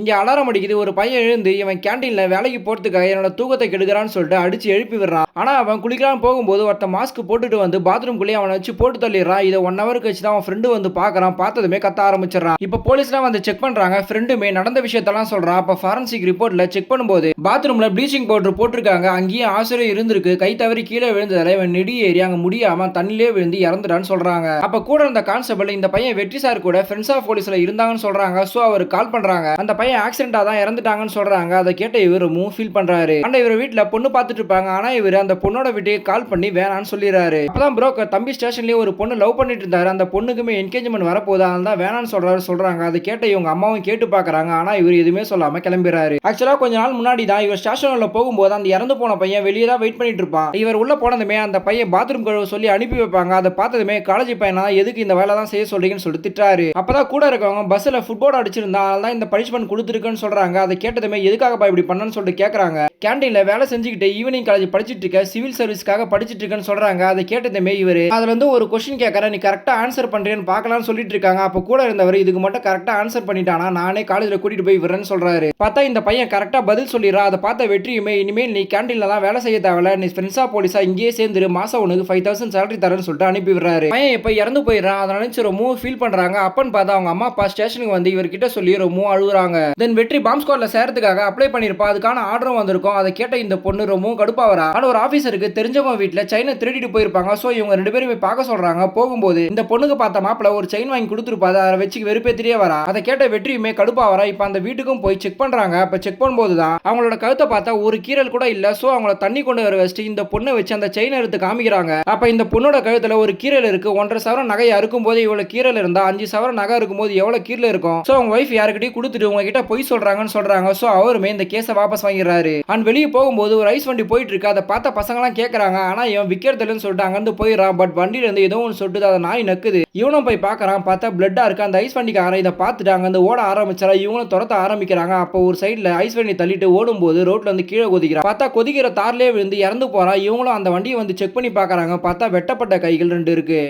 இங்க அலாரம் அடிக்குது. ஒரு பையன் எழுந்து இவன் கேண்டீன்ல வேலைக்கு போறதுக்காக என்னோட தூக்கத்தை கெடுக்கிறான்னு சொல்லிட்டு அடிச்சு எழுப்பி விடுறான். ஆனா அவன் குளிக்கலான்னு போகும்போது ஒருத்தன் மாஸ்க் போட்டுட்டு வந்து பாத்ரூம்குள்ளேயே அவனை வச்சு போட்டு தள்ளிடுறான். இதை 1 hour கழிச்சு தான் அவன் ஃப்ரெண்டு வந்து பாக்குறான். பார்த்ததுமே கத்த ஆரம்பிச்சிடறான். இப்ப போலீஸ்லாம் வந்து செக் பண்றாங்க. ஃப்ரெண்டுமே நடந்த விஷயத்தெல்லாம் சொல்றான். அப்ப ஃபாரன்சிக் ரிப்போர்ட்ல செக் பண்ணும்போது பாத்ரூம்ல ப்ளீச்சிங் பவுடர் போட்டிருக்காங்க. அங்கேயும் ஆசிரியர் இருந்திருக்கு. கை தவறி கீழே விழுந்ததால இவன் நெடி ஏறி அங்க முடியாம தண்ணிலே விழுந்து இறந்துட்டான்னு சொல்றாங்க. அப்ப கூட இருந்த கான்ஸ்டபிள் இந்த பையன் வெற்றி சார் கூட ஃப்ரெண்ட்ஸ் ஆஃப் போலீஸ்ல இருந்தாங்கன்னு சொல்றாங்க. சோ அவர் கால் பண்றாங்க. அந்த பையன் ஆக்சிடென்ட்டா தான் இறந்துட்டாங்கன்னு சொல்றாங்க. அதை கேட்ட இவர் ஃபீல் பண்றாரு. ஆனா இவர் வீட்ல பொண்ணு பார்த்துட்டு இருப்பாங்க. ஆனா இவர் அந்த பொண்ணோட வீட்டுக்கு கால் பண்ணி வேணான்னு சொல்லிடுறாரு. அப்பதான் புரோக்கர் தம்பி ஸ்டேஷன்லயே ஒரு பொண்ணு லவ் பண்ணிட்டு இருந்தாரு. அந்த பொண்ணுக்குமே என்கேஜ்மெண்ட் வரப்போகுது. அதனால தான் வேணான்னு சொல்றாங்க. அதை கேட்ட இவங்க அம்மாவும் கேட்டு பாக்குறாங்க. ஆனா இவர் எதுவுமே சொல்லாம கிளம்பிடுறாரு. ஆக்சுவலா கொஞ்ச நாள் முன்னாடி தான் இவர் ஸ்டேஷன்ல போகும்போது அந்த இறந்து போன பையன் வெளியே தான் வெயிட் பண்ணிட்டு இருப்பான். இவர் உள்ள போனதுமே அந்த பையன் பாத்ரூம் கழுவ சொல்லி அனுப்பி வைப்பாங்க. அதை பார்த்ததுமே காலேஜ் பையனா எதுக்கு இந்த வேலை தான் செய்ய சொல்றீங்கன்னு சொல்லிட்டு திட்டாரு. அப்பதான் கூட இருக்கவங்க பஸ்ல ஃபுட்போர்ட் அடிச்சிருந்தா அதனால இந்த பனிஷ்மெண்ட் கொடுத்துருக்குன்னு சொல்றாங்க. அதை கேட்டதுமே எதுக்காகப்பா இப்படி பண்ணன்னு சொல்லிட்டு கேட்கறாங்க. கேண்டீன்ல வேலை செஞ்சுக்கிட்டு ஈவினிங் காலேஜ் படிச்சிட்டு இருக்க, சிவில் சர்வீஸ்க்காக படிச்சிட்டு இருக்கேன்னு சொல்றாங்க. அதை கேட்டதுமே இவரு அதுல இருந்து ஒரு கொஸ்டின் கேட்கறேன், நீ கரெக்டா ஆன்சர் பண்றேன்னு பார்க்கலாம்னு சொல்லிட்டு இருக்காங்க. அப்ப கூட இருந்தவர் இதுக்கு மட்டும் கரெக்டா ஆன்சர் பண்ணிட்டானா நானே காலேஜ்ல கூட்டிட்டு போய் விடுறேன்னு சொல்றாரு. பார்த்தா இந்த பையன் கரெக்டா பதில் சொல்லிடுறா. அதை பார்த்த வெற்றியுமே இனிமேல் நீ கேண்டீன்ல தான் வேலை செய்ய தேவையில்ல, நீ ஃப்ரெண்ட்ஸா போலீஸா இங்கேயே சேர்ந்துரு, மாசம் உனக்கு 5000 சேலரி தரேன்னு சொல்லிட்டு அனுப்பி விடுறாரு. பையன் இப்ப இறந்து போயிடுறான். அதை நினைச்சு ரொம்ப ஃபீல் பண்றாங்க. அப்பன்னு பார்த்தா அவங்க அம்மா அப்பா ஸ்டேஷனுக்கு வந்து இவர்கிட்ட சொல்லி ரொம்ப அழுகுறாங்க. தென் வெற்றி பாம்ப் ஸ்குவாட்ல சேர்றதுக்காக அப்ளை பண்ணிருப்பா. அதுக்கான ஆர்டரும் வந்திருக்கும். அதை கேட்ட இந்த பொண்ணு ரொம்ப கடுப்பா வரா. ஆனா ஒரு ஆபீசருக்கு தெரிஞ்சவங்க வீட்ல செயினை திருடிட்டு போயிருப்பாங்க. சோ இவங்க 2 பேரும் போய் பார்க்க சொல்றாங்க. போகும்போது இந்த பொண்ணுக்கு பார்த்த மாப்பிள ஒரு செயின் வாங்கி கொடுத்துருப்பாரு. அதை வச்சு வெறுப்பேத்திரியே வரா. அதை கேட்ட வெற்றியுமே கடுப்பா வரா. இப்ப அந்த வீட்டுக்கும் போய் செக் பண்றாங்க. அப்ப செக் பண்ணும்போது தான் அவங்களோட கழுத்தை பார்த்தா ஒரு கீரல் கூட இல்ல. சோ அவங்கள தண்ணி கொண்டு வர வச்சுட்டு இந்த பொண்ணை வச்சு அந்த செயின் எடுத்து காமிக்கிறாங்க. அப்ப இந்த பொண்ணோட கழுத்துல ஒரு கீரல் இருக்கு. 1.5 சவரன் நகை அறுக்கும் போது இவ்வளவு கீரல் இருந்தா 5 சவரன் நகை இருக்கும்போது எவ்வளவு கீரல் இருக்கும். சோ அவங்க வைஃப் யாருக்கிட்டையும் கொடுத்துட்டு உங்ககிட்ட பொய் சொல்றாங்கன்னு சொல்றாங்க. சோ அவருமே இந்த கேஸை வாபஸ் வாங்கிடுறாரு. அண்ட் வெளியே போகும்போது ஒரு ஐஸ் வண்டி போயிட்டு இருக்கு. அதை பார்த்த பசங்கலாம் கேட்கறாங்க. ஆனா இவன் விக்கிறதுலன்னு சொல்லிட்டு அங்கிருந்து போயிடறான். பட் வண்டியில இருந்து ஏதோ ஒன்று சொல்லிட்டு அதை நாய் நக்குது. இவனும் போய் பார்க்கறான். பார்த்தா பிளட்டா இருக்கு. அந்த ஐஸ் வண்டிக்காரன் இதை பார்த்துட்டு அங்கிருந்து ஓட ஆரம்பிச்சாரா. இவங்களும் துரத்த ஆரம்பிக்கிறாங்க. அப்போ ஒரு சைடுல ஐஸ் வண்டி தள்ளிட்டு ஓடும்போது ரோட்ல வந்து கீழே கொதிக்கிறான். பார்த்தா கொதிக்கிற தார்லயே விழுந்து இறந்து போறான். இவங்களும் அந்த வண்டியை வந்து செக் பண்ணி பார்க்கறாங்க. பார்த்தா வெட்டப்பட்ட கைகள் 2 இருக்கு.